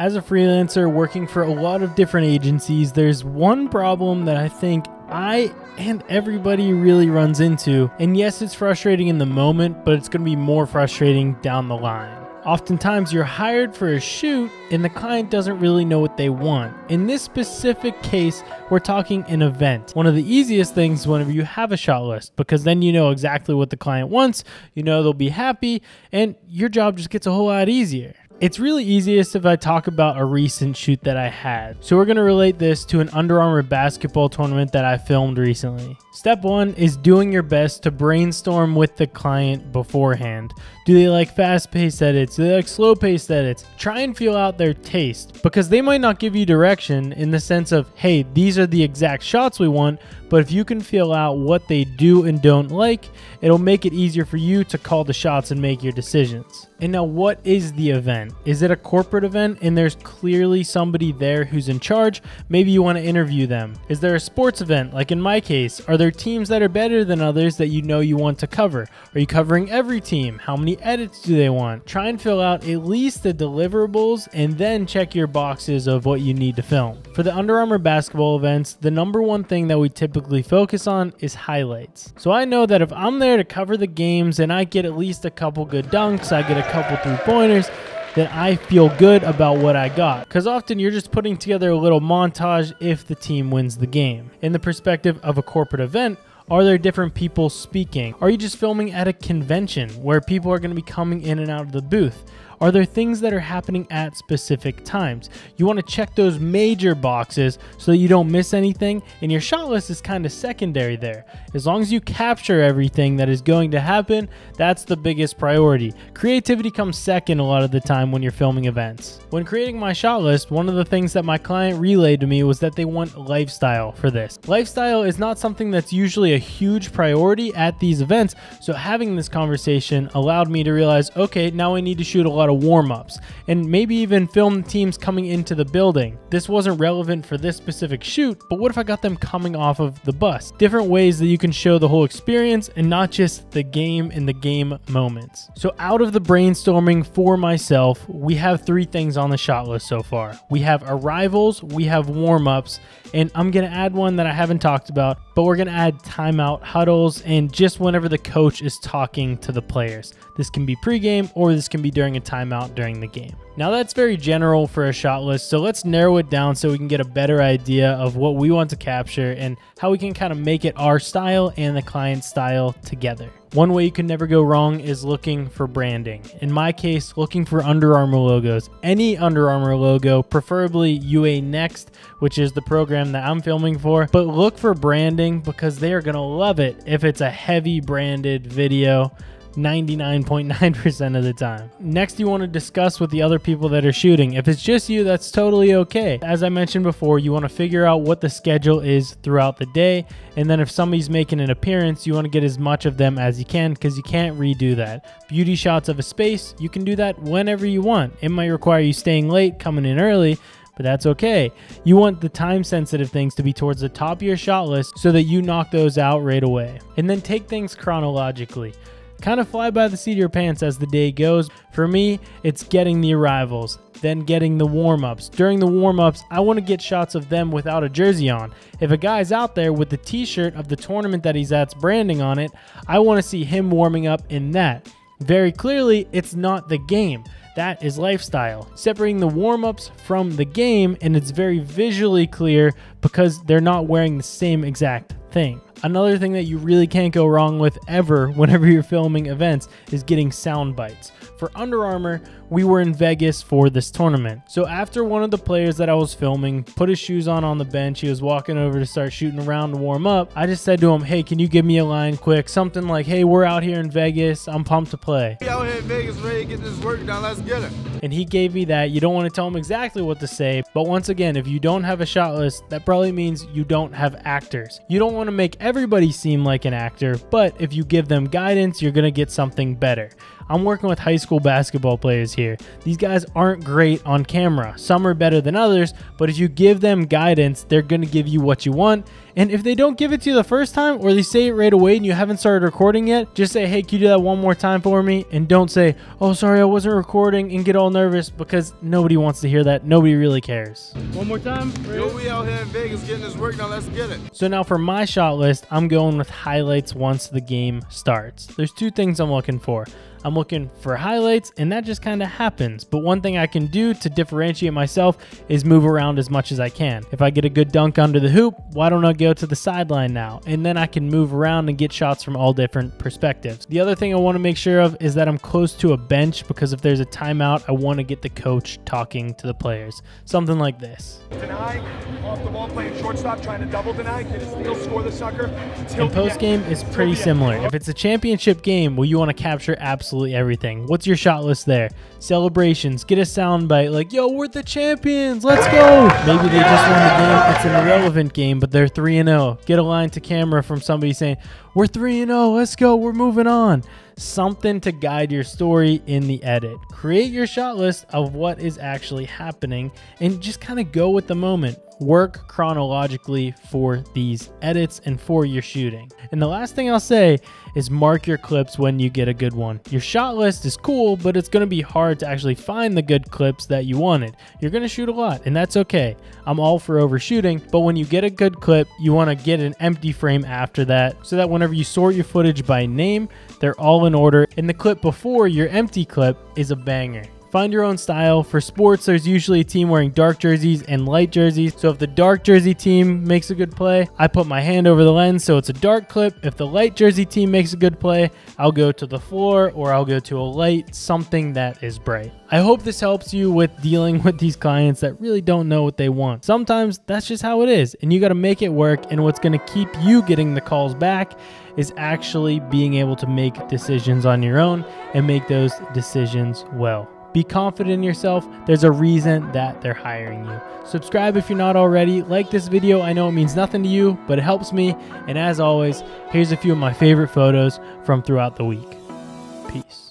As a freelancer working for a lot of different agencies, there's one problem that I think I and everybody really runs into. And yes, it's frustrating in the moment, but it's going to be more frustrating down the line. Oftentimes you're hired for a shoot and the client doesn't really know what they want. In this specific case, we're talking an event. One of the easiest things whenever you have a shot list, because then you know exactly what the client wants, you know they'll be happy, and your job just gets a whole lot easier. It's really easiest if I talk about a recent shoot that I had. So we're gonna relate this to an Under Armour basketball tournament that I filmed recently. Step one is doing your best to brainstorm with the client beforehand. Do they like fast-paced edits? Do they like slow-paced edits? Try and feel out their taste, because they might not give you direction in the sense of, hey, these are the exact shots we want, but if you can feel out what they do and don't like, it'll make it easier for you to call the shots and make your decisions. And now, what is the event? Is it a corporate event and there's clearly somebody there who's in charge? Maybe you want to interview them. Is there a sports event? Like in my case, are there teams that are better than others that you know you want to cover? Are you covering every team? How many edits do they want? Try and fill out at least the deliverables and then check your boxes of what you need to film. For the Under Armour basketball events, the number one thing that we typically focus on is highlights. So I know that if I'm there to cover the games and I get at least a couple good dunks, I get a couple 3-pointers, then I feel good about what I got. Because often you're just putting together a little montage if the team wins the game. In the perspective of a corporate event, are there different people speaking? Are you just filming at a convention where people are going to be coming in and out of the booth? Are there things that are happening at specific times? You want to check those major boxes so that you don't miss anything, and your shot list is kind of secondary there. As long as you capture everything that is going to happen, that's the biggest priority. Creativity comes second a lot of the time when you're filming events. When creating my shot list, one of the things that my client relayed to me was that they want lifestyle for this. Lifestyle is not something that's usually a huge priority at these events, so having this conversation allowed me to realize, okay, now I need to shoot a lot of warm-ups and maybe even film teams coming into the building. This wasn't relevant for this specific shoot, but what if I got them coming off of the bus? Different ways that you can show the whole experience and not just the game and the game moments. So out of the brainstorming for myself, we have 3 things on the shot list so far. We have arrivals, we have warm-ups, and I'm going to add one that I haven't talked about, but we're going to add timeout huddles and just whenever the coach is talking to the players. This can be pregame or this can be during a timeout during the game. Now that's very general for a shot list, so let's narrow it down so we can get a better idea of what we want to capture and how we can kind of make it our style and the client's style together. One way you can never go wrong is looking for branding. In my case, looking for Under Armour logos. Any Under Armour logo, preferably UA Next, which is the program that I'm filming for. But look for branding because they are going to love it if it's a heavy branded video. 99.9% of the time. Next, you want to discuss with the other people that are shooting. If it's just you, that's totally okay. As I mentioned before, you want to figure out what the schedule is throughout the day, and then if somebody's making an appearance, you want to get as much of them as you can because you can't redo that. Beauty shots of a space, you can do that whenever you want. It might require you staying late, coming in early, but that's okay. You want the time-sensitive things to be towards the top of your shot list so that you knock those out right away. And then take things chronologically. Kind of fly by the seat of your pants as the day goes. For me, it's getting the arrivals, then getting the warm-ups. During the warm-ups, I want to get shots of them without a jersey on. If a guy's out there with the t-shirt of the tournament that he's at's branding on it, I want to see him warming up in that. Very clearly, it's not the game. That is lifestyle. Separating the warm-ups from the game, and it's very visually clear because they're not wearing the same exact thing. Another thing that you really can't go wrong with ever whenever you're filming events is getting sound bites. For Under Armour, we were in Vegas for this tournament. So after one of the players that I was filming put his shoes on the bench, he was walking over to start shooting around to warm up, I just said to him, hey, can you give me a line quick? Something like, hey, we're out here in Vegas. I'm pumped to play. We out here in Vegas ready to get this work done. Let's get it. And he gave me that. You don't want to tell him exactly what to say, but once again, if you don't have a shot list, that probably means you don't have actors. You don't want to make everybody seem like an actor, but if you give them guidance, you're going to get something better. I'm working with high school basketball players here. These guys aren't great on camera. Some are better than others, but if you give them guidance, they're going to give you what you want. And if they don't give it to you the first time, or they say it right away and you haven't started recording yet, just say, hey, can you do that one more time for me? And don't say, oh, sorry, I wasn't recording, and get all nervous, because nobody wants to hear that. Nobody really cares. One more time. Yo, we out here in Vegas getting this work done. Let's get it. So now for my shot list, I'm going with highlights once the game starts. There's two things I'm looking for. I'm looking for highlights, and that just kind of happens. But one thing I can do to differentiate myself is move around as much as I can. If I get a good dunk under the hoop, why don't I go to the sideline now? And then I can move around and get shots from all different perspectives. The other thing I want to make sure of is that I'm close to a bench, because if there's a timeout, I want to get the coach talking to the players. Something like this. Deny, off the ball, playing shortstop, trying to double deny, get a steal, score the sucker. And post game is pretty similar. If it's a championship game, well, you want to capture absolutely everything. What's your shot list there? Celebrations, get a soundbite like, yo, we're the champions, let's go. Maybe they just won the game. It's an irrelevant game, but they're 3-0. Get a line to camera from somebody saying, we're 3-0, let's go, we're moving on. Something to guide your story in the edit. Create your shot list of what is actually happening and just kind of go with the moment. Work chronologically for these edits and for your shooting. And the last thing I'll say is mark your clips when you get a good one. Your shot list is cool, but it's going to be hard to actually find the good clips that you wanted. You're going to shoot a lot, and that's okay. I'm all for overshooting, but when you get a good clip, you want to get an empty frame after that, so that whenever you sort your footage by name, they're all in order, and the clip before your empty clip is a banger. Find your own style. For sports, there's usually a team wearing dark jerseys and light jerseys. So if the dark jersey team makes a good play, I put my hand over the lens so it's a dark clip. If the light jersey team makes a good play, I'll go to the floor, or I'll go to a light, something that is bright. I hope this helps you with dealing with these clients that really don't know what they want. Sometimes that's just how it is, and you got to make it work. And what's going to keep you getting the calls back is actually being able to make decisions on your own and make those decisions well. Be confident in yourself. There's a reason that they're hiring you. Subscribe if you're not already. Like this video. I know it means nothing to you, but it helps me. And as always, here's a few of my favorite photos from throughout the week. Peace.